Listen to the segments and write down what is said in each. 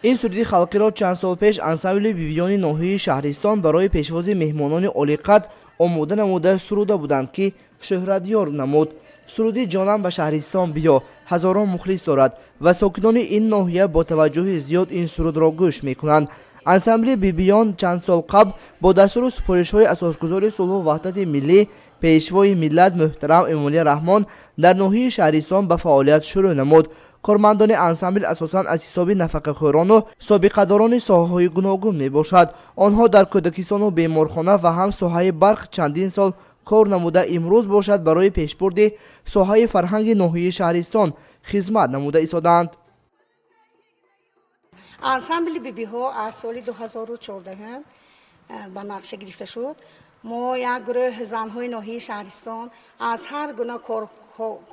این سرودی خلقی را چند سال پیش انسامبل بیبیان ناحیه شهرستان برای پیشواز مهمانان عالی‌قدر آماده نموده سروده بودند که شهرت یار نمود. سرودی جانم به شهرستان بیا هزاران مخلص دارد و ساکنان این ناحیه با توجه زیاد این سرود را گوش میکنند. انسامبل بیبیان چند سال قبل با دستور و سپارش های اساسگذار صلح و وحدت ملی پیشوای ملت محترم امامی رحمان در ناحیه شهرستان به فعالیت شروع نمود. کارمندان انسامبل اساساً از حساب نفقه خوران و سابقه داران ساحه‌های گوناگون می باشد. آنها در کودکستان و بیمارخانه و هم ساحه برق چندین سال کار نموده امروز باشد برای پیشبرد ساحه فرهنگ ناحیه شهرستان خدمت نموده ایستادند. انسامبل بیبی ها از سال 2014 به نقشه گرفته شد. ما یک گروه زن‌های ناحیه شهرستان از هر گونه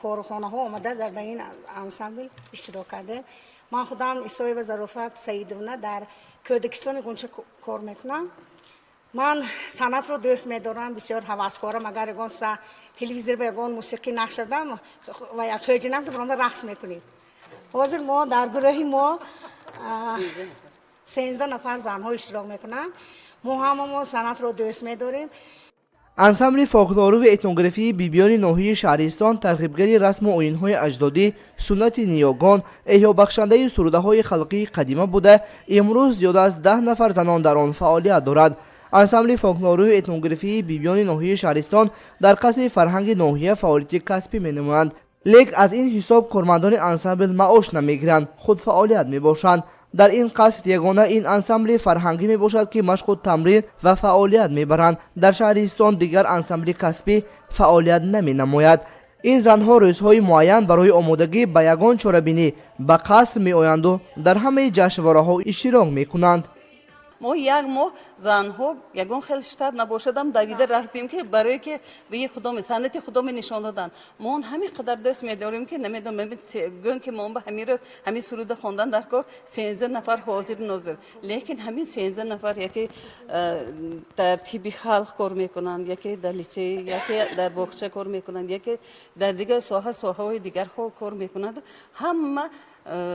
کارخانه ها آمده در این انسامبل اشتراک کرده. من خودم ایسای و ظرافت سعیدونه در کودکستان گونچه کار میکنم. من صنعت رو دوست می‌دارم، بسیار هوسکارم. اگر یگان تلویزیون به یگان موسیقی نقش دادم و یک خواجینم تو برام رقص میکنید. حاضر ما در گروه ما 13 نفر زن‌ها اشتراک میکنن. ما صنعت رو دوست می‌داریم. انسامبل فولکلوری و اتنوگرافی بیبیان ناحیه شهرستان ترغیبگری رسم و آیین‌های اجدادی، سنت نیاگان، احیا بخشنده سروده‌های خلقی قدیمه بوده. امروز زیاد از 10 نفر زنان در آن فعالیت دارد. انسامبل فولکلوری و اتنوگرافی بیبیان ناحیه شهرستان در قصر فرهنگ ناحیه فعالیت کسبی می‌نمایند. لیک از این حساب کارمندان انسامبل معاش نمیگیرند، خود فعالیت میباشند. در این قصر یگانه این انسامبل فرهنگی می باشد که مشق و تمرین و فعالیت میبرند. در شهرستان دیگر انسامبل کسبی فعالیت نمی نماید. این زنها روزهای معین برای آمادگی به یگان چاره‌بینی به قصر می آیند و در همه جشنواره‌ها اشتراک می کنند. ما یک ماه زنها یگان خیلی شتات نباشدم دویده رفتیم که برای که به خودم سنت خودم نشان دادن. ما همین قدر دوست می‌داریم که نمیدونم گون که ما به همین روز همین سرود خواندن در کار 13 نفر حاضر ناظر، لیکن همین 13 نفر یکی در تیبی خلق کار میکنن، یکی در لیچه، یکی در باغچه کار میکنن، یکی در دیگر ساحه‌های دیگر کار میکنند. همه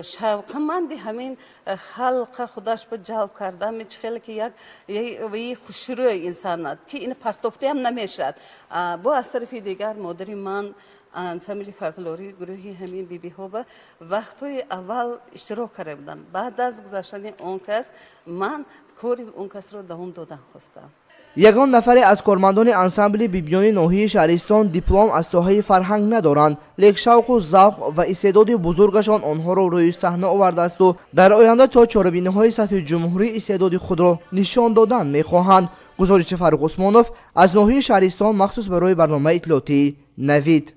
شوقمند همین خلق خودش به جلب کرده میچخیل که یک خوشروی انسان که این پرتافته هم نمیشد. با از طرف دیگر مادری من انسامبل فولکلوری گروهی همین بیبی ها به وقتهای اول اشتراک کرده بودن. بعد از گذشتن اون کس من کاری اون کس رو دوام دادن خواستم. یگان نفری از کارمندان انسامبل بیبیان ناحیه شهرستان دیپلم از ساحه فرهنگ ندارند، لیک شوق و ذوق و استعداد بزرگشان آنها را روی صحنه آورده است و در آینده تا چاره‌بینی‌های سطح جمهوری استعداد خود را نشان دادن می‌خواهند. گزارش فرخ عثمانوف از ناحیه شهرستان مخصوص برای برنامه اطلاعاتی نوید.